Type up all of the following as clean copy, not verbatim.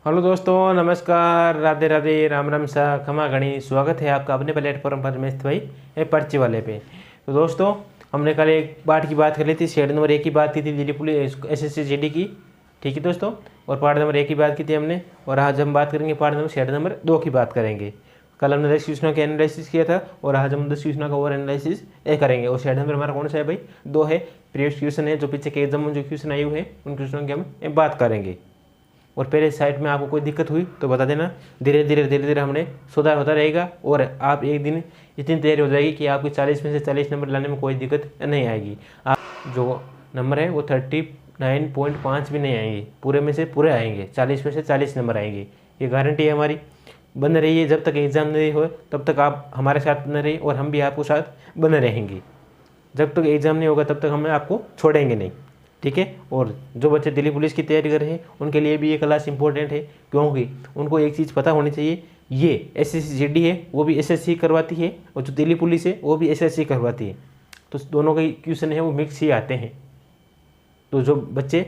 Hello दोस्तों, नमस्कार, राधे राधे, राम राम सा, खमा गणी। स्वागत है आपका अपने प्लेटफॉर्म पर रमेश भाई ये पर्ची वाले पे। तो दोस्तों, हमने कल एक पार्ट की बात कर ली थी, शेड नंबर 1 की बात की थी, दिल्ली पुलिस SSC GD की। ठीक है दोस्तों, और पार्ट नंबर 1 की बात की थी हमने, और आज हम बात करेंगे पार्ट नंबर शेड नंबर 2 की बात करेंगे। कल हमने 10 क्वेश्चनों के एनालिसिस किया था और आज हम 10 क्वेश्चनों का और एनालिसिस करेंगे। और शेड नंबर हमारा कौन सा है भाई? 2 है। प्रीवियस क्वेश्चन है जो पीछे के एग्जाम में जो क्वेश्चन आए हुए हैं उन क्वेश्चनों की हम बात करेंगे। और पहले साइड में आपको कोई दिक्कत हुई तो बता देना, धीरे धीरे हमने सुधार होता रहेगा और आप एक दिन इतनी तैयारी हो जाएगी कि आपकी 40 में से 40 नंबर लाने में कोई दिक्कत नहीं आएगी। आप जो नंबर है वो 39.5 भी नहीं आएंगे, पूरे में से पूरे आएंगे, 40 में से 40 नंबर आएंगे, ये गारंटी है हमारी। बने रहिए, जब तक एग्ज़ाम नहीं हो तब तक आप हमारे साथ बने रहिए और हम भी आपको साथ बने रहेंगे। जब तक एग्ज़ाम नहीं होगा तब तक हम आपको छोड़ेंगे नहीं, ठीक है। और जो बच्चे दिल्ली पुलिस की तैयारी कर रहे हैं उनके लिए भी ये क्लास इंपॉर्टेंट है, क्योंकि उनको एक चीज़ पता होनी चाहिए, ये SSC GD है वो भी SSC करवाती है और जो दिल्ली पुलिस है वो भी SSC करवाती है, तो दोनों के क्वेश्चन है वो मिक्स ही आते हैं। तो जो बच्चे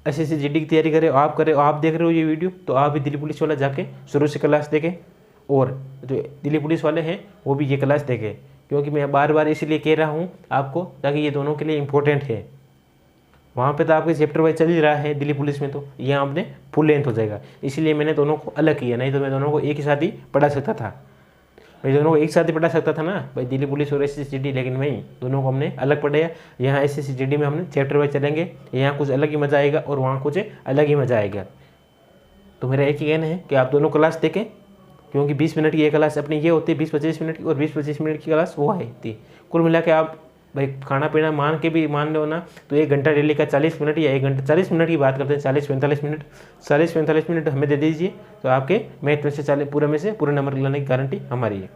SSC GD की तैयारी करें, आप करें, आप देख रहे हो ये वीडियो, तो आप भी दिल्ली पुलिस वाला जाके शुरू से क्लास देखें, और जो दिल्ली पुलिस वाले हैं वो भी ये क्लास देखें, क्योंकि मैं बार बार इसीलिए कह रहा हूँ आपको, ताकि ये दोनों के लिए इम्पोर्टेंट है। वहाँ पे तो आपके चैप्टर वाइज चल ही रहा है दिल्ली पुलिस में, तो यहाँ आपने फुल लेंथ हो जाएगा, इसीलिए मैंने दोनों को अलग किया, नहीं तो मैं दोनों को एक ही साथ ही पढ़ा सकता था। मैं दोनों को एक साथ ही पढ़ा सकता था ना भाई, दिल्ली पुलिस और SSC GD, लेकिन वहीं दोनों को हमने अलग पढ़ाया। यहाँ SSC GD में हमने चैप्टर वाइज चलेंगे, यहाँ कुछ अलग ही मज़ा आएगा और वहाँ कुछ अलग ही मज़ा आएगा। तो मेरा एक ही कहना है कि आप दोनों क्लास देखें, क्योंकि 20 मिनट की ये क्लास अपनी ये होती है 20-25 मिनट की, और 20-25 मिनट की क्लास वो आती है। कुल मिला के आप भाई खाना पीना मान के भी मान लो ना, तो 1 घंटा डेली का 40 मिनट या 1 घंटा 40 मिनट की बात करते हैं, 40-45 मिनट, 40-45 मिनट हमें दे दीजिए, तो आपके मैथ में से 40 पूरे में से पूरे नंबर लाने की गारंटी हमारी है।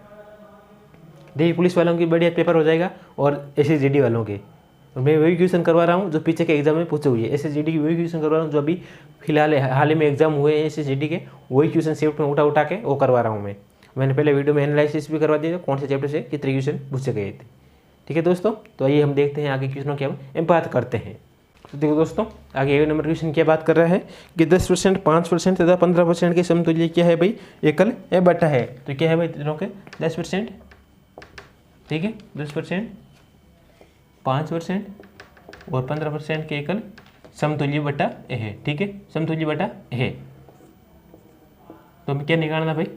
दिल्ली पुलिस वालों की बढ़िया पेपर हो जाएगा और SSC GD वालों के, और मैं वही क्वेश्चन करवा रहा हूँ जो पीछे के एग्जाम में पूछे हुए हैं। SSC GD की वही क्वेश्चन करवा रहा हूँ जो अभी फिलहाल हाल ही में एग्जाम हुए हैं SSC GD के, वही क्वेश्चन शिफ्ट में उठा के वो करवा रहा हूँ मैं। मैंने पहले वीडियो में एनालिसिस भी करवा दिया था, कौन से चैप्टर से कितने क्वेश्चन पूछे गए थे। ठीक है दोस्तों, तो आइए हम देखते हैं आगे क्वेश्चनों की हम बात करते हैं। तो देखो दोस्तों, आगे 1 नंबर क्वेश्चन क्या बात कर रहा है कि 10%, 5% तथा 15% के समतुल्य क्या है भाई? एकल ए बटा है। तो क्या है भाई तीनों के? 10%, ठीक है, 10%, 5% और 15% के एकल समतुल्य बटा ए है। ठीक है, समतुल्य बटा ए है। तो हमें क्या निकालना भाई?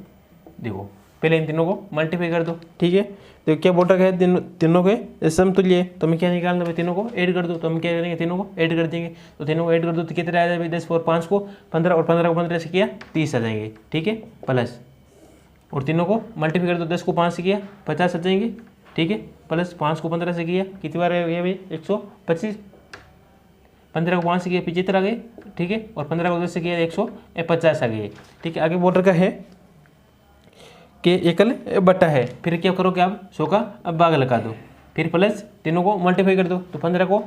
देखो पहले इन तीनों को मल्टीप्लाई कर दो, ठीक है। तो क्या बोल रखा है? तीनों के समतुल्य है, तो हमें क्या निकालना भाई? तीनों को ऐड कर दो। तो हम क्या करेंगे? तीनों को ऐड कर देंगे। तो तीनों को ऐड कर दो तो कितने आ जाए भाई? 10 और 5 को 15, और 15 को 15 से किया 30 आ जाएंगे, ठीक है, प्लस, और तीनों को मल्टीप्लाई कर दो, 10 को 5 से किया 50 आ जाएंगे, ठीक है, प्लस 5 को 15 से किया कितनी बार आ गया भाई? 125, 15 को 5 से किया 75 आ गए, ठीक है, और 15 को 10 से किया 150 आ गए, ठीक है। आगे बोल रखा है कि एकल बटा है, फिर क्या करोगे आप? 100 का अब भाग लगा दो, फिर प्लस तीनों को मल्टीप्लाई कर दो। तो 15 को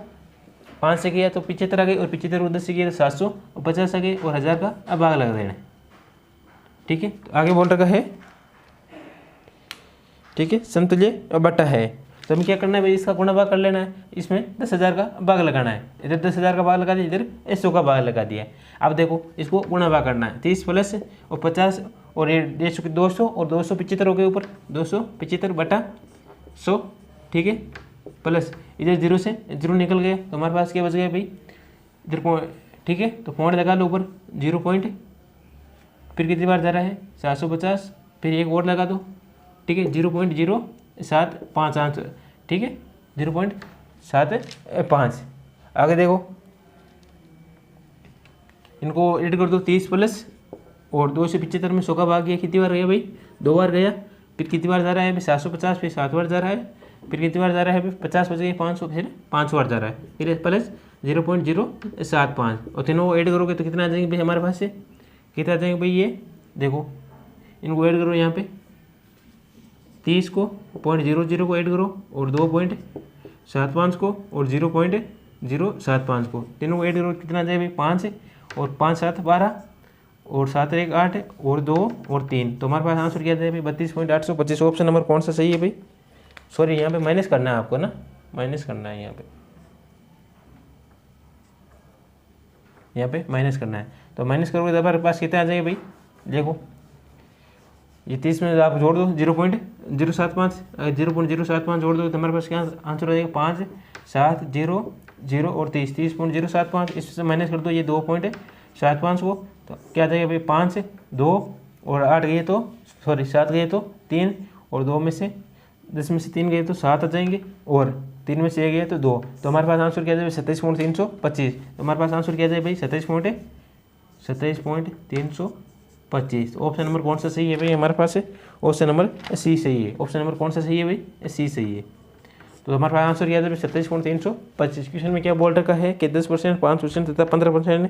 5 से किया तो 75 आ गई, और 75 को 10 से किया तो 750 आ गई, और 1000 का अब भाग लगा देना, ठीक है। तो आगे बोल रखा है, ठीक है, समतुल्य बटा है, तो हमें क्या करना है भाई? इसका गुणा भाग कर लेना है, इसमें 10,000 का भाग लगाना है, इधर 10,000 का भाग लगा दिया, इधर 100 का भाग लगा दिया। अब देखो इसको गुणा भाग करना है, 30 प्लस और 50 और ये 200 और 275 हो गए ऊपर, 275 बटा 100, ठीक है, प्लस इधर 0 से 0 निकल गया, तो हमारे पास क्या बच गया भाई? इधर पॉइंट, ठीक है, तो पॉइंट लगा लो ऊपर 0 पॉइंट, फिर कितनी बार जा रहा है? 750, फिर एक और लगा दो, ठीक है, 0.075, ठीक है, 0.75। आगे देखो इनको ऐड कर दो, 30 प्लस और 275 में 100 का भाग गया, कितनी बार गया भाई? 2 बार गया, फिर कितनी बार जा रहा है भाई? 750, फिर 7 बार जा रहा है, फिर कितनी बार जा रहा है भाई? 50 बच गए, 500, फिर 5 बार जा रहा है, फिर प्लस 0.075, और तीनों को ऐड करोगे तो कितना आ जाएंगे भाई हमारे पास से? कितना आ जाएंगे भाई? ये देखो इनको ऐड करो, यहाँ पे 30 को 0.00 को ऐड करो, और 2.75 को और 0.075 को, तीनों को ऐड करो, कितना आ जाए भाई? 5, और 5 7 12, और 7 1 8, और 2 और 3, तो हमारे पास आंसर क्या जाए भाई? 32.825। ऑप्शन नंबर कौन सा सही है भाई? सॉरी, यहाँ पे माइनस करना है आपको ना, माइनस करना है यहाँ पे माइनस करना है। तो माइनस करोगे तो हमारे पास कितना आ जाएगा भाई, देखो ये 30 में आप जोड़ दो 0.075 जोड़ दो तो हमारे पास क्या आंसर हो जाएगा 5 7 0 0 और 30.075। इससे माइनस कर दो ये 2.75 को, तो क्या आ जाएगा भाई 5 2 और 8 गए तो 7 गए तो 3 और 2 में से 10 में से 3 गए तो 7 आ जाएंगे और 3 में से 1 गए तो 2। तो हमारे पास आंसर क्या आ जाएगा 27.325। तो हमारे पास आंसर क्या आ जाएगा भाई 27.325। ऑप्शन नंबर कौन सा सही है भाई हमारे पास है, ऑप्शन नंबर सी सही है। ऑप्शन नंबर कौन सा सही है भाई, सी सही है। तो हमारे पास आंसर क्या है 27.325। क्वेश्चन में क्या बोल रखा है कि 10%, 5% तथा 15%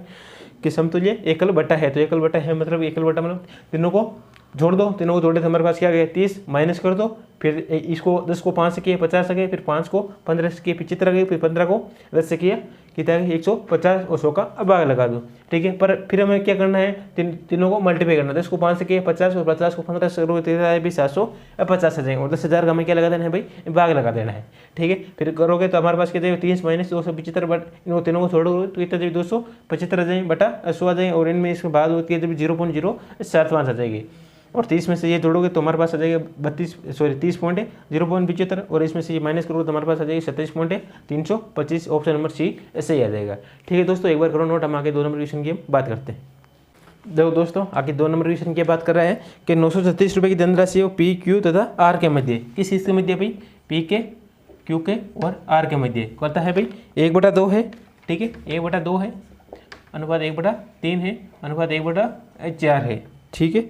के समतुल्य एकल बटा है। तो एकल बटा है मतलब एकल बटा मतलब तीनों को जोड़ दो, तीनों को जोड़े तो हमारे पास क्या गया 30 माइनस कर दो, फिर इसको 10 को 5 से किया 50 से गए, फिर 5 को 15 से किया 75 गए, फिर 15 को 10 से किया कितना 150 और 100 का भाग लगा दो। ठीक है, पर फिर हमें क्या करना है तीनों को मल्टीप्लाई करना है। 10 को 5 से किया 50 और 50 को 15 से करोगे तो भी 750 आ जाएंगे और 10,000 का हमें क्या लगा देना है भाई, भाग लगा देना है। ठीक है, फिर करोगे तो हमारे पास क्या जाएगा 30 माइनस 275 बट इन तीनों को छोड़ोगे तो कितना 275 आ जाएंगे बटा 100 आ जाएंगे और इनमें इसके बाद होती है 0.075 आ जाएगी और 30 में से ये जोड़ोगे तो हमारे पास आ जाएगा 30.075 और इसमें से ये माइनस करोगे तो हमारे पास आ जाएगी 27.325। ऑप्शन नंबर सी ऐसे ही आ जाएगा। ठीक है दोस्तों, एक बार करो नोट, हम आगे 2 नंबर क्वेश्चन की बात करते हैं। देखो दोस्तों, आगे 2 नंबर क्वेश्चन की बात कर रहा है कि 936 रुपये की धनराशि हो पी क्यू तथा आर के मध्य। किस चीज़ के मध्य भाई, पी के क्यू के और आर के मध्य कहता है भाई 1/2 है। ठीक है, 1/2 है, अनुपात 1/3 है, अनुपात 1/4 है। ठीक है,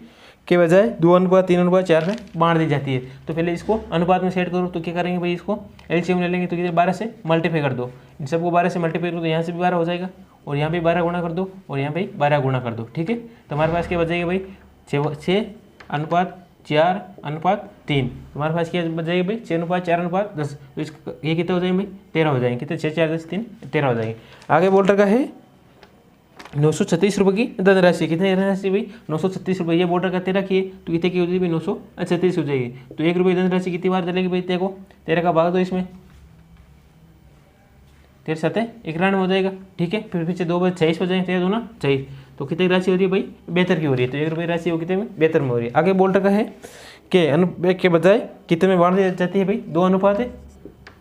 के बजाय 2:3:4 में बांट दी जाती है। तो पहले इसको अनुपात में सेट करो, तो क्या करेंगे भाई, इसको एलसीएम ले लेंगे तो कितने 12 से मल्टीप्लाई कर दो। इन सबको 12 से मल्टीप्लाई करो तो यहाँ से भी 12 हो जाएगा और यहाँ भी 12 गुणा कर दो और यहाँ भी 12 गुणा कर दो। ठीक है, तो हमारे पास क्या बचेगा भाई 6:4:3। हमारे पास क्या बचेगा भाई 6:4:10। तो ये कितने हो जाएंगे भाई 13 हो जाएंगे। कितने 6 4 10 3 13 हो जाएंगे। आगे बोल रखा है 936 रुपये की धनराशि। कितनी धनराशि भाई 936 रुपये। ये बोर्डर का 13 की है तो कितने की हो जाएगी भाई 936 हो जाएगी। तो 1 रुपये धनराशि कितनी बार चलेगी भाई, देखो 13 का भाग दो इसमें, 13 7 91 हो जाएगा। ठीक है, फिर पीछे 2 बार 26 हो जाएंगे, 13 2 ना 26, तो कितनी राशि हो रही है भाई 72 की हो रही है। तो 1 रुपये राशि हो कितने में 72 में हो रही है। आगे बोल रखा है कि अनुपात के बजाय कितने में बांट दी जाती है भाई 2 अनुपात है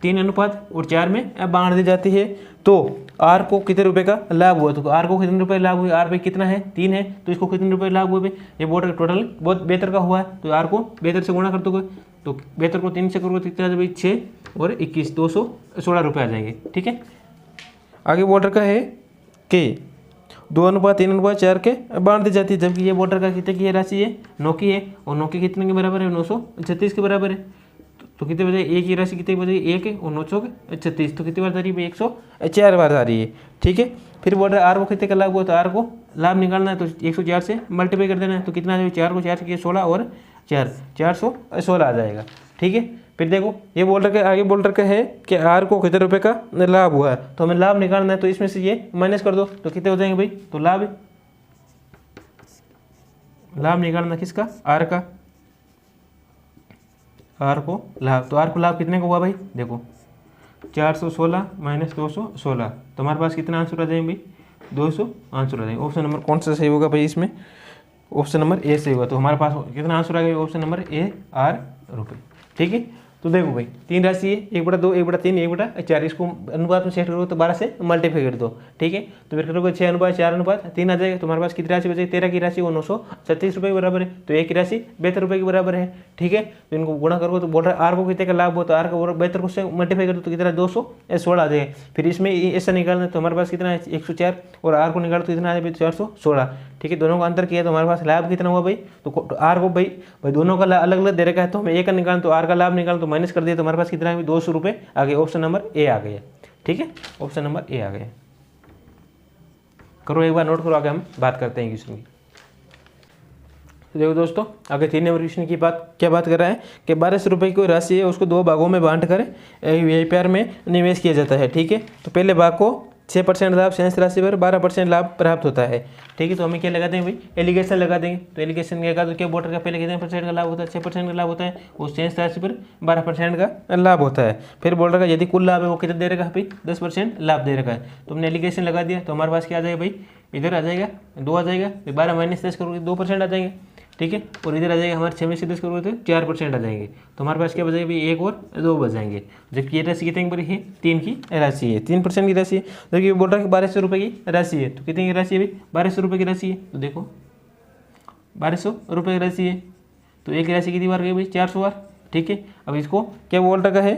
3 अनुपात और 4 में अब बांट दी जाती है। तो आर को कितने रुपए का लाभ हुआ, तो आर को कितने रुपए लाभ हुए, आर भाई कितना है 3 है, तो इसको कितने रुपए लाभ हुए भाई, ये बोर्ड टोटल बहुत बेहतर का हुआ है। तो आर को बेहतर से गुणा कर दोगे तो बेहतर को 3 से करोगे तो कितना भाई 6 और 21 216 रुपये आ जाएंगे। ठीक है, आगे बोर्डर का है कि 2:3:4 के बांट दी जाती है, जबकि ये बोर्डर का कितने की राशि है 9 की है और 9 की कितने के बराबर है 936 के बराबर है। तो कितने बजे एक ही राशि कितने बजे 1 है और 936, तो कितनी बार आ रही है 104 बार आ रही है। ठीक है, फिर बोल रहा है आर को कितने का लाभ हुआ, तो आर को लाभ निकालना है तो 104 से मल्टीप्लाई कर देना है। तो कितना आ जाएगा 4 को 4 से 16 और 4 416 आ जाएगा। ठीक है, फिर देखो ये बोल रखा है आगे बोल रखा है कि आर को कितने रुपये का लाभ हुआ है, तो हमें लाभ निकालना है। तो इसमें से ये माइनस कर दो तो कितने हो जाएंगे भाई, तो लाभ निकालना किसका, आर का, आर को लाभ। तो आर को लाभ कितने का हुआ भाई, देखो 416 माइनस 216, तो हमारे पास कितना आंसर आ जाएंगे भाई 200 आंसर आ जाएंगे। ऑप्शन नंबर कौन सा सही होगा भाई इसमें, ऑप्शन नंबर ए सही होगा। तो हमारे पास कितना आंसर आ गया ऑप्शन नंबर ए आर रुपये। ठीक है, तो देखो भाई 3 राशि है 1/2 1/3 1/4, इसको अनुपात में सेट करो तो 12 से मल्टीप्लाई कर दो। ठीक है, तो फिर करोगे 6:4:3 आ जाएगा। तो हमारे पास कितनी राशि बचेगी 13 की राशि वो 936 रुपये के बराबर है, तो एक की राशि 72 रुपये के बराबर है। ठीक है, तो इनको गुणा करोगे तो बोल रहा है आर को कितने का लाभ हो, तो आर को 72 को से मल्टीप्लाई कर दो तो कितना 216 आ जाएगा। फिर इसमें ऐसा निकालना है तो हमारे पास कितना है 104 और आर को निकालो तो कितना आ जाए 416। ठीक है, दोनों का अंतर किया तो हमारे पास लाभ कितना हुआ भाई, तो आर को भाई दोनों का अलग अलग दे रखा है तो हमें एक का निकाल, तो आर का लाभ निकाल तो माइनस कर दिया तो हमारे पास कितना है 200 रुपये आ गए। ऑप्शन नंबर ए आ गया। ठीक है, ऑप्शन नंबर ए आ गया। करो एक बार नोट करो, आगे हम बात करते हैं क्वेश्चन की। तो देखो दोस्तों, आगे 3 नंबर क्वेश्चन की क्या बात कर रहा है कि 1200 रुपये की कोई राशि है उसको 2 भागों में बांट कर व्यापार में निवेश किया जाता है। ठीक है, तो पहले भाग को 6% लाभ शेष राशि पर 12% लाभ प्राप्त होता है। ठीक है, तो हमें क्या लगा देंगे भाई एलिगेशन लगा देंगे। तो एलिगेशन क्या तो क्या बोर्डर का पहले कितने % का लाभ होता है 6% का लाभ होता है, उस शेष राशि पर 12% का लाभ होता है। फिर बोल रहा है यदि कुल लाभ है वो कितना दे रखा है भाई 10% लाभ दे रखा है। तो हमने एलिगेशन लगा दिया तो हमारे पास क्या आ जाएगा भाई इधर आ जाएगा 2 आ जाएगा, 12 माइनस 10 करोगे 2% आ जाएंगे, ठीक है। और इधर आ जाएगा हमारे 6 में से 10 करोगे तो 4% आ जाएंगे। तो हमारे पास क्या बचेगा भाई 1 और 2 बच जाएंगे। जबकि ये राशि कितने की बड़ी है 3 की राशि है, 3% की राशि है। जबकि बोल रहा है कि 1200 रुपये की राशि है, तो कितने की राशि है भाई 1200 रुपये की राशि है। तो देखो 1200 रुपये की राशि है, तो एक राशि कितनी बार गई भाई 400 बार, ठीक है। अब इसको क्या बोल रखा है,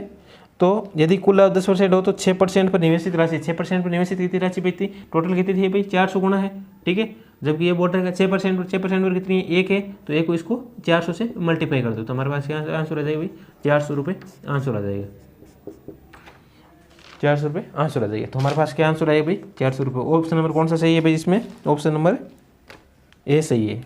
तो यदि कुल 10% हो तो 6% पर निवेशित राशि, 6% पर निवेशित कितनी राशि बचती, टोटल कितनी थी भाई 400 गुना है, ठीक है। जबकि ये बोल रहा है 6% और 6% पर कितनी है 1 है, तो 1 को इसको 400 से मल्टीप्लाई कर दो, तो हमारे पास क्या आंसर आ जाएगा भाई 400 रुपये आंसर आ जाएगा, 400 रुपये आंसर आ जाएगा। तो हमारे पास क्या आंसर आएगा भाई 400 रुपये। ऑप्शन नंबर कौन सा सही है भाई इसमें, ऑप्शन नंबर ए सही है,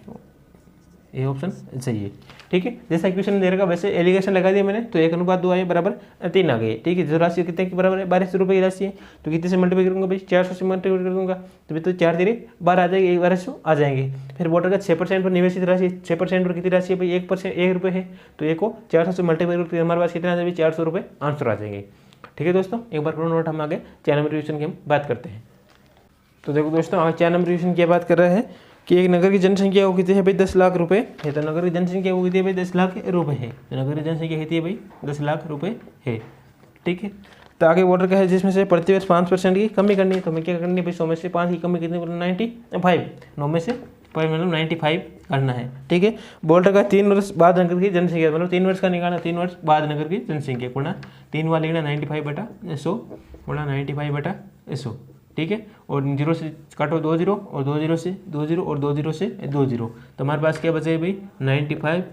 ये ऑप्शन सही है, ठीक है। जैसा क्वेश्चन दे रखा वैसे एलिगेशन लगा दिया मैंने, तो 1:2 आए बराबर 3 आ गए, ठीक है। जो राशि कितने की बराबर है 1200 रुपये की राशि है, तो कितने से मल्टीप्लाई करूँगा भाई 400 से मल्टीप्लाई कर दूंगा, तो भाई तो 4 तेरे 12 आ जाएगी, 1200 आ जाएंगे। फिर बोर्डर का 6% पर निवेशित राशि, 6% पर कितनी राशि है भाई 1% 1 रुपये है, तो 1 को 400 से मल्टीप्लाई करके हमारे पास कितना आ जाएगा 400 रुपये आंसर आ जाएंगे, ठीक है दोस्तों। एक बार करो नोट, हम आगे 4 नंबर रिविजन की हम बात करते हैं। तो देखो दोस्तों आगे 4 नंबर रिविजन की बात कर रहे हैं कि एक नगर की जनसंख्या वो कितनी है भाई 10 लाख रुपए है, तो नगर की जनसंख्या वो कितनी है भाई 10 लाख रुपए है, तो नगर की जनसंख्या कितनी है भाई 10 लाख रुपए है, ठीक है। तो आगे बॉर्डर का है जिसमें से प्रति वर्ष 5% की कमी करनी है, तो हमें क्या करनी है भाई 100 में से 5 की कमी कितनी बोलो 95, 9 में से मतलब 95 करना है, ठीक है। बॉर्डर का 3 वर्ष बाद नगर की जनसंख्या, मतलब 3 वर्ष का निकालना, 3 वर्ष बाद नगर की जनसंख्या गुणा 3 वाले गुणा 95/100 गुणा 95/100, ठीक है। और 0 से काटो 2 0 और 2 0 से 2 0 और 2 0 से 2 0, तो हमारे पास क्या बचे भाई 95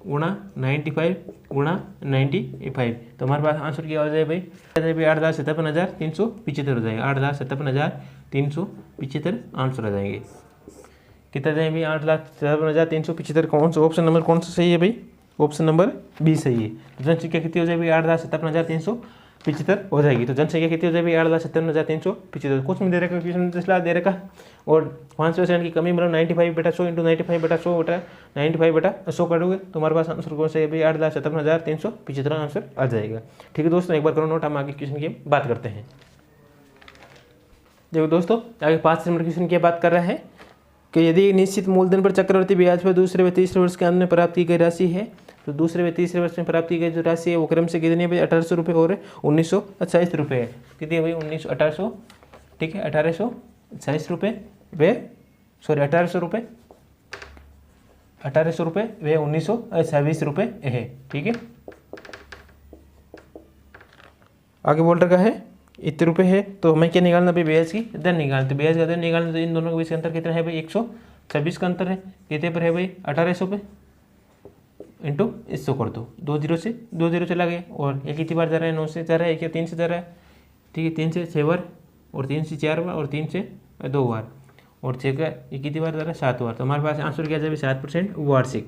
गुणा 95 गुणा 95, तो हमारे पास आंसर क्या हो जाए भाई 8,57,375 हो जाएगा, 8,57,375 आंसर आ जाएंगे। कितना जाए भाई 8,57,375, कौन सा ऑप्शन नंबर कौन सा सही है भाई, ऑप्शन नंबर बी सही है। तो जनसंख्या कितनी हो जाए भाई 8,57,375 हो जाएगी। तो जनसंख्या कितनी हो जाएगी 8,57,375, कुछ में दे रखा क्वेश्चन 10 लाख दे रखा, और 5% की कमी मतलब 95/100 इंटू 95/100 बटा 95/100 करोगे, तो हमारे पास आंसर कौन सा है भाई 8,57,375 आंसर आ जाएगा, ठीक है दोस्तों। एक बार करो नोट, हम आगे क्वेश्चन की बात करते हैं। देखो दोस्तों आगे 5 नंबर क्वेश्चन की बात कर रहे हैं कि यदि निश्चित मूलधन पर चक्रवर्ती ब्याज पर दूसरे व तीसरे वर्ष के अंत में प्राप्त की गई राशि है, तो दूसरे व तीसरे वर्ष में प्राप्त की गई जो राशि है वो क्रम से कितनी है भाई 1800 रुपये और 1928 रुपये है। कितनी है भाई 1800, ठीक है 1828 रुपये वे 1800 रुपये, 1800 रुपये वे 1926 रुपये है, ठीक है। आगे बोल रखा है इतने रुपये है, तो हमें क्या निकालना भाई ब्याज की दर निकालते, ब्याज का दर निकालना, तो इन दोनों के बीच अंतर कितना है भाई 126 का अंतर है, कितने पर है भाई 1800 पे इंटू 100 कर दो, 2 0 से 2 0 चला गया, और एक कितनी बार जा रहा है 9 से जा रहा है, एक या 3 से जा रहा है, ठीक है 3 से 6 बार और 3 से 4 बार और 3 से 2 बार और 6 का ये कितनी बार जा रहा है 7 बार, तो हमारे पास आंसर क्या जाए 7% वार्षिक।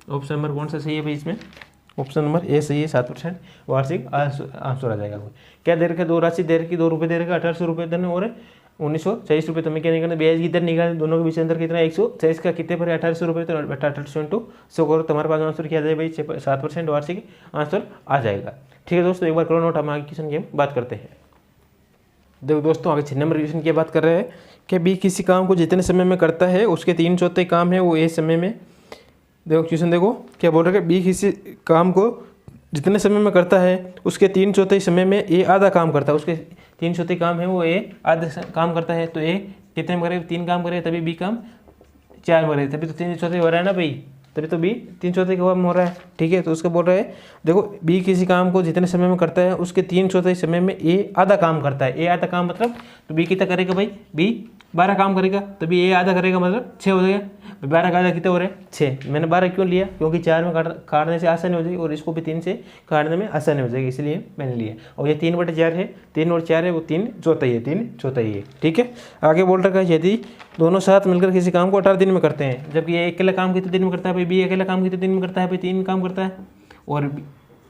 ऑप्शन नंबर कौन सा सही है भाई इसमें, ऑप्शन नंबर ए सही है, 7% वार्षिक आंसर आ जाएगा। क्या दे रखा है, दो राशि दे रखी, 2 रुपये दे रखा 1800 रुपये देने और 1926 रुपये, तो हमें क्या निकालना ब्याज की दर निकालना, दोनों के बीच अंतर कितना 126 का कितने पर 1800 रुपये, तो 1800 इंटू 100 करो, तो हमारे पास आंसर क्या आ जाए भाई 7% वार्षिक आंसर आ जाएगा, ठीक है दोस्तों। एक बार करो नोट, हम आगे क्वेश्चन की बात करते हैं। देखो दोस्तों आगे 6 नंबर क्वेश्चन की बात कर रहे हैं कि बी किसी काम को जितने समय में करता है उसके 3/4 काम है वो ए समय में, देखो क्वेश्चन देखो क्या बोल रहे हैं, बी किसी काम को जितने समय में करता है उसके 3/4 समय में ए आधा काम करता है, उसके 3/4 काम है वो ए आधा काम करता है, तो ए कितने में करे 3 काम करे तभी बी काम 4 करे, तभी तो 3/4 हो रहा है ना भाई, तभी तो बी 3/4 काम हो रहा है, ठीक है। तो उसका बोल रहा है देखो बी किसी काम को जितने समय में करता है उसके 3/4 समय में ए आधा काम करता है, ए आधा काम मतलब तो बी कितना करेगा भाई, बी 12 काम करेगा, तभी ए आधा करेगा मतलब 6 हो जाएगा, 12 का आधा कितने हो रहे हैं 6, मैंने 12 क्यों लिया क्योंकि 4 में काटने से आसानी हो जाएगी और इसको भी 3 से काटने में आसानी हो जाएगी, इसलिए मैंने लिया। और ये 3/4 है, 3 और 4 है वो 3/4 है, 3/4 है, ठीक है। आगे बोल रखा है यदि दोनों साथ मिलकर किसी काम को 18 दिन में करते हैं, जबकि ये अकेला काम कितने दिन में करता है भाई, बी अकेला काम कितने दिन में करता है भाई 3 काम करता है, और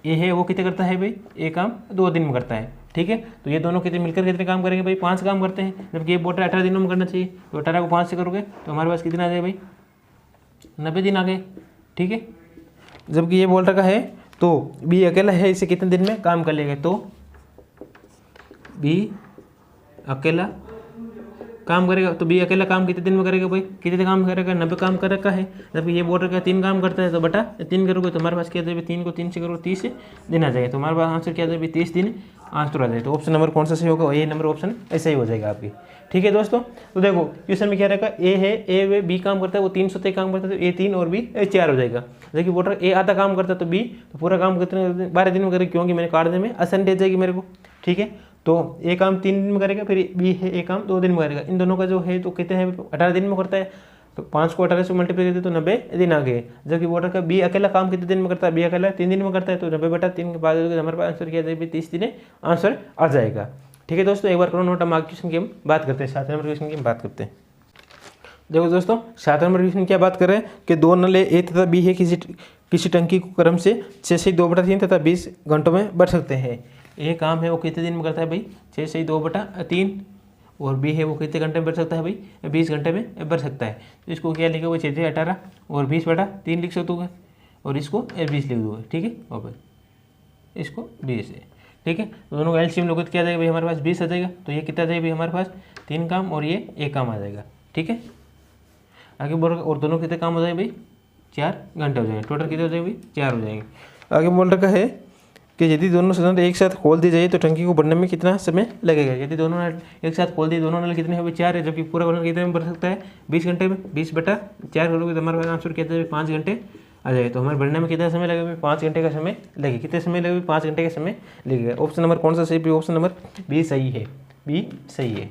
ये है वो कितने करता है भाई ये काम 2 दिन में करता है, ठीक है। तो ये दोनों कितने मिलकर कितने काम करेंगे भाई 5 काम करते हैं, जबकि ये बोल रहा है 18 दिनों में करना चाहिए, तो 18 को 5 से करोगे तो हमारे पास कितना आ जाए भाई 90 दिन आ गए, ठीक है। जबकि ये बोल रखा है तो बी अकेला है, इसे कितने दिन में काम कर लेगा, तो बी अकेला काम करेगा तो बी अकेला काम कितने दिन में करेगा भाई, कितने काम करेगा, 90 काम कर रखा है। जबकि ये बोल रखा है 3 काम करता है, तो बटा 3 करोगे तो हमारे पास क्या जाएगा, 3 को 3 से करो 30 दिन आ जाएगा। तो हमारे पास आंसर क्या जाएगा, 30 दिन आंसर आ जाएगा। तो ऑप्शन नंबर कौन सा सही होगा, ये नंबर ऑप्शन ऐसा ही हो जाएगा आपकी। ठीक है दोस्तों, तो देखो क्वेश्चन में क्या रहेगा, ए है, ए वे बी काम करता है, वो 3 से काम करता है, तो ए 3 और बी 4 हो जाएगा। देखिए बोल रहा है ए आधा काम करता है तो बी तो पूरा काम कितने 12 दिन में करेगा, क्योंकि मैंने काट दे में आसानी दे जाएगी मेरे को। ठीक है, तो ए काम 3 दिन में करेगा, फिर बी है ए काम 2 दिन में करेगा। इन दोनों का जो है तो कितने हैं, 18 दिन में करता है। तो 5 को 18 से मल्टीप्लाई करते तो 90 दिन आ गए। जबकि बोल रहा है बी अकेला काम कितने दिन में करता है, बी अकेला 3 दिन में करता है, तो 90 बटा 3 के बाद हमारे पास आंसर क्या जाएगा, 30 दिन आंसर आ जाएगा। ठीक है दोस्तों, एक बार करो नोट। हम आगे क्वेश्चन की हम बात करते हैं, 7 नंबर क्वेश्चन की हम बात करते हैं। देखो दोस्तों 7 नंबर क्वेश्चन क्या बात कर रहे हैं कि 2 नल ए तथा बी है किसी टंकी को क्रम से 6 से 2/3 तथा 20 घंटों में भर सकते हैं। ए काम है वो कितने दिन में करता है भाई, 6 से 2/3, और बी है वो कितने घंटे में भर सकता है भाई, 20 घंटे में भर सकता है। तो इसको क्या लिखा हुआ, 6 से 18 और 20/3 लिख सकते हो, और इसको 20 लिख दोगे। ठीक है, और इसको 20 है। ठीक है, तो दोनों का एलसीएम लोगे तो क्या आ जाएगा भाई, हमारे पास 20 आ जाएगा। तो ये कितना आ जाएगा भाई, हमारे पास 3 काम और ये 1 काम आ जाएगा। ठीक है, आगे बोल रहा, और दोनों कितने काम हो जाएंगे भाई, 4 घंटे हो जाएंगे। टोटल कितने हो जाएंगे भाई, 4 हो जाएंगे। आगे बोल रखा है कि यदि दोनों सिलेंडर एक साथ खोल दी जाए तो टंकी को भरने में कितना समय लगेगा। यदि दोनों नल एक साथ खोल दिए, दोनों नल कितने हैं भाई, 4 है। जबकि पूरा नल कितने में भर सकता है, 20 घंटे में। 20/4 करोगे तो हमारे पास आंसर क्या जाएगा, 5 घंटे आ जाएगा। तो हमारे भरने में कितना समय लगेगा, 5 घंटे का समय लगेगा। कितने समय लगेगा, 5 घंटे का समय लगेगा। ऑप्शन नंबर कौन सा सही, ऑप्शन नंबर बी सही है, बी सही है।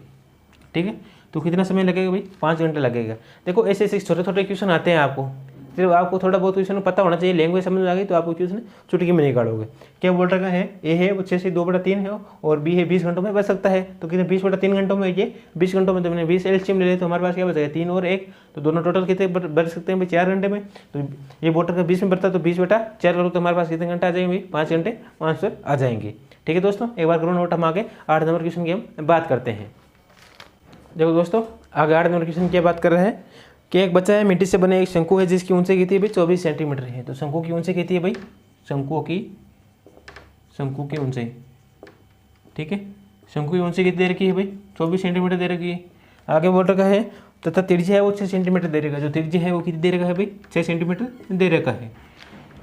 ठीक है, तो कितना समय लगेगा भाई, 5 घंटे लगेगा। देखो ऐसे ऐसे छोटे छोटे क्वेश्चन आते हैं आपको, सिर्फ आपको थोड़ा बहुत क्वेश्चन पता होना चाहिए, लैंग्वेज समझ में आ गई तो आपको क्वेश्चन चुटकी में निकालोगे। क्या बोल रखा है, ए है वो 6 से 2/3 है, और बी है 20 घंटों में बच सकता है। तो कितने 20/3 घंटों में, ये 20 घंटों में, तो मैंने 20 एलसीएम ले लिया, तो हमारे पास क्या बचेगा, 3 और 1, तो दोनों टोटल कितने भर सकते हैं भाई, 4 घंटे में। तो ये बोल रखा है 20 में भरता है, तो 20/4 करो तो हमारे पास कितने घंटे आ जाएंगे भाई, 5 घंटे आंसर आ जाएंगे। ठीक है दोस्तों, एक बार करो नोट। हम आगे 8 नंबर क्वेश्चन की हम बात करते हैं। देखो दोस्तों आगे 8 नंबर क्वेश्चन की बात कर रहे हैं कि एक बच्चा है, मिट्टी से बने एक शंकु है जिसकी ऊंचाई कितनी है भाई, 24 सेंटीमीटर है। तो शंकु की ऊंचाई कितनी है भाई, शंकु की ऊंचाई। ठीक है, शंकु की ऊंचाई कितनी दे रखी है भाई, 24 सेंटीमीटर दे रखी है। आगे बोल रखा है तथा त्रिज्या है वो 6 सेंटीमीटर दे रखा है। जो त्रिज्या है वो कितनी दे रखा है भाई, 6 सेंटीमीटर दे रखा है।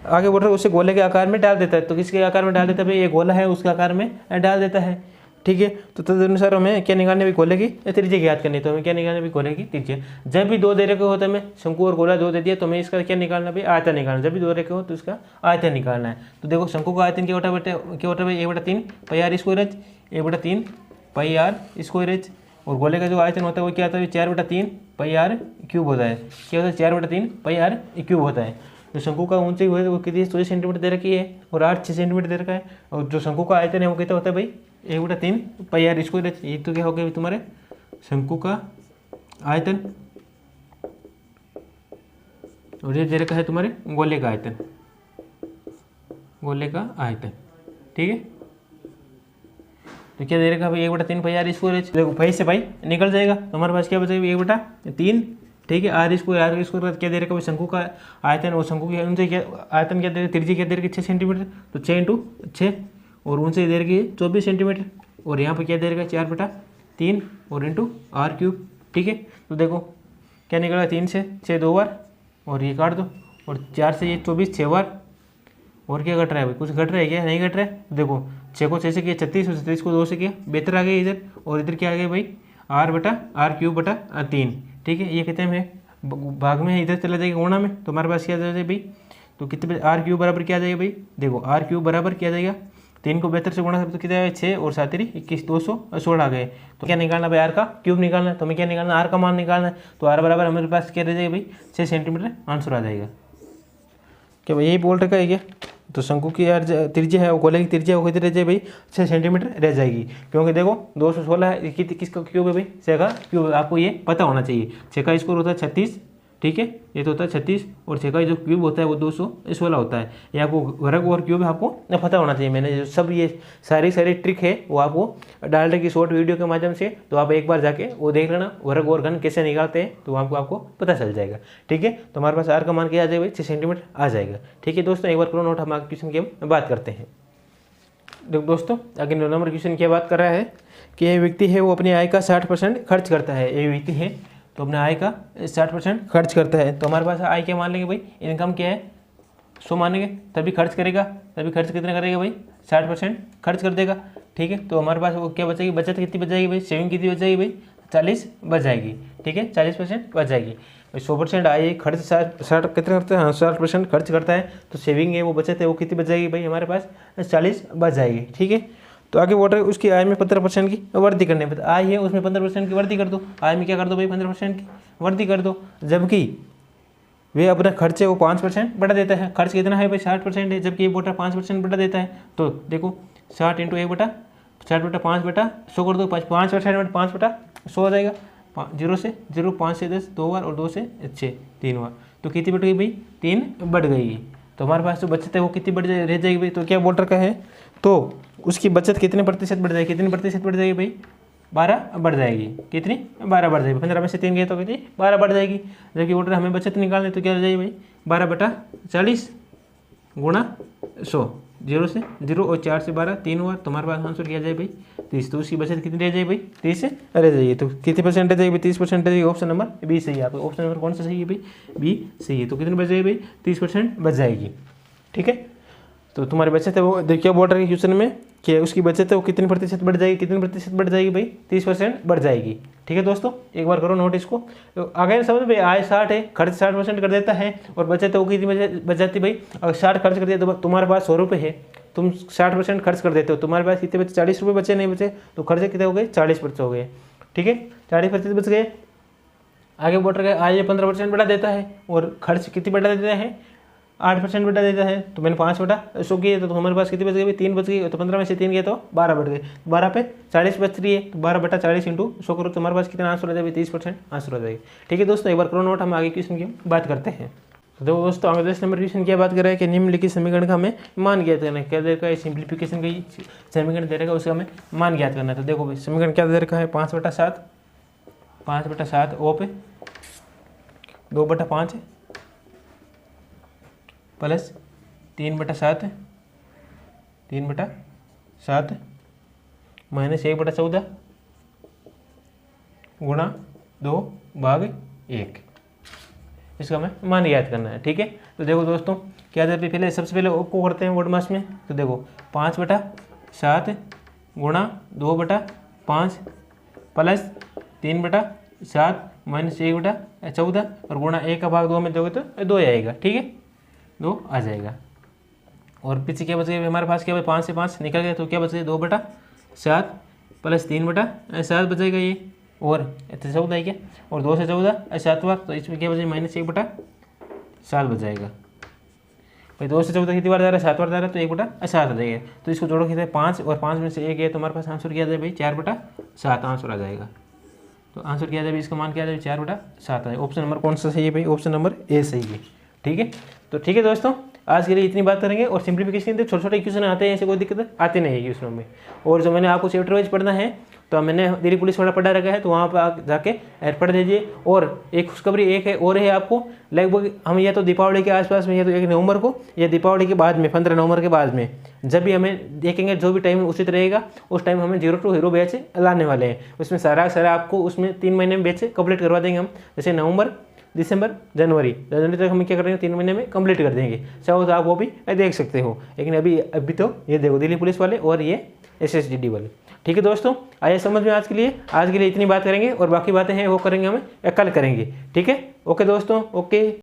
आगे बोल रहा है उसे गोले के आकार में डाल देता है। तो किसके आकार में डाल देता है भाई, ये गोला है उसके आकार में डाल देता है। ठीक है, तो तदनुसार हमें क्या निकालने भी, गोले की त्रिज्या ज्ञात करनी। तो हमें क्या निकालना भी, गोले की त्रिज्या। जब भी 2 दे रखे होते हैं, हमें शंकु और गोला 2 दे दिया, तो हमें इसका क्या निकालना भाई, आयतन निकालना। जब भी 2 रखे हो तो इसका आयतन निकालना है। तो देखो शंकु का आयतन क्या होता है भाई, 1/3 πr square H, 1/3 πr square H. और गोले का जो आयतन होता है वो क्या होता है, 4/3 πr क्यूब होता है। क्या होता है, 4/3 πr क्यूब होता है। जो शंकु का ऊंचाई है वो कितनी 24 सेंटीमीटर दे रखी है, और 8 6 सेंटीमीटर दे रखा है। और जो शंकु का आयतन है वो कितना होता है भाई, 1/3 πr स्क्वायर एच। ये तो क्या हो गया तुम्हारे शंकु का आयतन, और ये दे रखा है तुम्हारे गोले का आयतन, ठीक है। तो क्या दे रखा भाई, 1/3 πr स्क्वायर एच। देखो भाई से भाई निकल जाएगा, तो हमारे पास क्या बचेगा, 1/3। ठीक है, आर स्क्वायर क्या दे रखा भाई, शंकु का आयतन, और शंकु की ऊंचाई क्या, आयतन क्या दे रखा, त्रिज्या क्या दे रखी 6 सेंटीमीटर। तो 6 × 6, और ऊंचाई दे रखी है 24 सेंटीमीटर। और यहाँ पर क्या दे रखा है, 4/3 और इंटू r³। ठीक है, तो देखो क्या निकला, 3 से 6 2 बार, और ये काट दो, और 4 से ये 24 6 बार। और क्या घट रहा है भाई, कुछ घट रहा है क्या, नहीं घट रहा है। देखो 6 को 6 से किया 36, और 36 को 2 से किया, बेहतर आ गया इधर। और इधर क्या आ गया भाई, r/r³/3। ठीक है, ये कितने में भाग में है, इधर चला जाएगा गुणा में। तो हमारे पास क्या आ जाएगा भाई, तो कितने r³ बराबर क्या आ जाएगा भाई, देखो r³ बराबर क्या आ जाएगा, 3 को बेहतर से गुणा तो कितना है, 6 और 7 21 216 आ गए। तो क्या निकालना भाई, r का क्यूब निकालना है। तो हमें क्या निकालना, r का मान निकालना है। तो r बराबर हमारे पास क्या रह जाएगा भाई, 6 सेंटीमीटर आंसर आ जाएगा। क्या भाई यही बोल रखा है क्या, तो शंकु की यार त्रिज्या है, वो गोले की त्रिज्या वो कितनी रह जाए भाई, 6 सेंटीमीटर रह जाएगी। क्योंकि देखो 216 है, किसका क्यूब है भाई, 6 का क्यूब। आपको ये पता होना चाहिए। 6 का स्क्वायर होता है 36, ठीक है, ये तो होता है 36, और 6 का जो क्यूब होता है वो 216 होता है। ये आपको वर्ग और क्यूब आपको पता होना चाहिए। मैंने जो सब ये सारी ट्रिक है वो आपको डाल रखी शॉर्ट वीडियो के माध्यम से, तो आप एक बार जाके वो देख लेना, वर्ग और घन कैसे निकालते हैं, तो आपको पता चल जाएगा। ठीक है, तो हमारे पास r का मान क्या आ जाएगा भाई, 6 सेंटीमीटर आ जाएगा। ठीक है दोस्तों, एक बार करो नोट, हम क्वेश्चन की हम बात करते हैं। देखो दोस्तों, आगे 9 नंबर क्वेश्चन क्या बात कर रहा है कि ये व्यक्ति है वो अपनी आय का 60% खर्च करता है। ये व्यक्ति है तो अपने आय का 60% खर्च करता है। तो हमारे पास आय क्या मान लेंगे भाई, इनकम क्या है 100 मानेंगे, तभी खर्च करेगा, तभी खर्च कितना करेगा भाई 60% खर्च कर देगा। ठीक है, तो हमारे पास वो क्या बचेगी, बचत कितनी बच जाएगी भाई, सेविंग कितनी बच जाएगी भाई 40 बच जाएगी। ठीक है, 40% बच जाएगी। 100% आय खर्च 60 कितना करता है, हाँ 60% खर्च करता है, तो सेविंग है वो बचत है वो कितनी बच जाएगी भाई हमारे पास 40 बच जाएगी। ठीक है, तो आगे बोल रहे उसकी आय में 15% की वृद्धि करने पर, आय है उसमें 15% की वृद्धि कर दो, आय में क्या कर दो भाई 15% की वृद्धि कर दो। जबकि वे अपना खर्च है वो 5% बढ़ा देता है, खर्च कितना है भाई 60% है, जबकि ये बोटा 5% बढ़ा देता है। तो देखो 60 × 1/60/5 बटा 100 कर दो, 5% 5/100 हो जाएगा। 0 से 0, 5 से 10 2 बार और 2 से 6 3 बार, तो कितनी बढ़ गई भाई 3 बढ़ गई। तो हमारे पास जो बचत है वो कितनी बढ़ रह जाएगी भाई, तो क्या बोल रखा है, तो उसकी बचत कितने प्रतिशत बढ़ जाएगी, कितनी प्रतिशत बढ़ जाएगी भाई 12 बढ़ जाएगी। कितनी 12 बढ़ जाएगी, 15 में से 3 गए तो कितनी 12 बढ़ जाएगी। जबकि ऑर्डर हमें बचत निकालनी तो क्या हो जाएगी भाई 12/40 गुणा 100, 0 से 0 और 4 से 12 3 बार, तुम्हारे पास आंसर क्या जाए भाई 30। तो उसकी बचत कितनी रह जाएगी भाई 30 रह जाइए। तो कितनी परसेंट रह जाएगी भाई 30% रह जाएगी। ऑप्शन नंबर बी सही है। आपका ऑप्शन नंबर कौन सा सही है भाई, बी सही है। तो कितनी बच जाएगी भाई 30% बच जाएगी। ठीक है, तो तुम्हारी बचत है वो देखिए बोल रहे क्वेश्चन में कि उसकी बचत है वो कितनी प्रतिशत बढ़ जाएगी, कितनी प्रतिशत बढ़ जाएगी भाई 30% बढ़ जाएगी। ठीक है दोस्तों, एक बार करो नोट इसको। तो आगे समझ भाई आय 60 है, खर्च 60% कर देता है और बचत है वो कितनी बच जाती है भाई, अगर 60 खर्च कर दिया तो तुम्हारे पास 100 रुपये है, तुम 60% खर्च कर देते हो, तुम्हारे पास कितने बचे 40 रुपये बचे, नहीं बचे, तो खर्चे कितने हो गए 40% हो गए। ठीक है, 40% बच गए। आगे बोल रहे आय 15% बढ़ा देता है और खर्च कितनी बढ़ा देता है 8% बढ़ा देता है। तो मैंने 5/100 किए तो हमारे पास कितनी बच गई 3 बच गई। तो 15 में से 3 गए तो 12 बढ़ गए, 12 पे 40 बच रही है, तो 12/40 × 100 करो तो हमारे पास कितना आंसर हो जाएगा 30% आंसर हो जाएगी। ठीक है दोस्तों, एक बार करो नोट, हम आगे क्वेश्चन की बात करते हैं। तो देखो दोस्तों, आगे 10 नंबर क्वेश्चन क्या बात कर रहा है कि निम्नलिखित समीकरण का हमें मान ज्ञात करना है। क्या दे रखा है, सिंप्लीफिकेशन का समीकरण दे रखा है, उसका हमें मान ज्ञात करना है। तो देखो भाई समीकरण क्या दे रखा है 5/7 ओ पे 2/5 प्लस 3/7 माइनस 1/14 गुणा 2/1, इसका हमें मान याद करना है। ठीक है, तो देखो दोस्तों क्या दे पहले सबसे पहले ओ को करते हैं वर्ड मास में। तो देखो 5/7 गुणा 2/5 प्लस 3/7 माइनस 1/14 और गुणा 1/2 में दोगे तो 2 आएगा। ठीक है, 2 आ जाएगा। और पीछे क्या बच गया हमारे पास, क्या 5 से 5 निकल गया, तो क्या बच गया 2/7 प्लस 3/7 बचेगा ये, और 14 है क्या, और 2 से 14 7 बार, तो इसमें क्या बचेगा माइनस 1/7 बच जाएगा भाई। 2 से 14 कितनी बार जा रहा है 7 बार जा रहा है, तो 1/7 आ जाएगा। तो इसको जोड़ो कितने 5 और 5 में से 1 है, तो हमारे पास आंसर क्या आ जाएगा भाई 4/7 आंसर आ जाएगा। तो आंसर क्या आ जाएगा इसका मान क्या आ जाएगा 4/7 है। ऑप्शन नंबर कौन सा सही है भाई, ऑप्शन नंबर ए सही है। ठीक है, तो ठीक है दोस्तों, आज के लिए इतनी बात करेंगे। और सिंप्लीफिकेशन के छोटे छोटे क्वेश्चन आते हैं, ऐसे कोई दिक्कत आती नहीं है क्वेश्चनों में। और जो मैंने आपको चैप्टर वाइज पढ़ना है, तो मैंने दिल्ली पुलिस वाला पढ़ा रखा है, तो वहाँ पर आप जाके पढ़ लीजिए। और एक खुशखबरी एक है और है आपको, लगभग हम या तो दीपावली के आसपास में, या तो 1 नवंबर को, या दीपावली के बाद में 15 नवंबर के बाद में, जब भी हमें देखेंगे जो भी टाइम उचित रहेगा, उस टाइम हमें 0 to हीरो बैच लाने वाले हैं। उसमें सारा आपको उसमें 3 महीने में बैच कंप्लीट करवा देंगे हम। जैसे नवंबर, दिसंबर, जनवरी तक हम क्या करेंगे 3 महीने में कंप्लीट कर देंगे। चाहो तो आप वो भी देख सकते हो। लेकिन अभी तो ये देखो दिल्ली पुलिस वाले और ये SSGD वाले। ठीक है दोस्तों, आइए समझ में। आज के लिए इतनी बात करेंगे, और बाकी बातें हैं वो करेंगे हम कल करेंगे। ठीक है, ओके दोस्तों, ओके।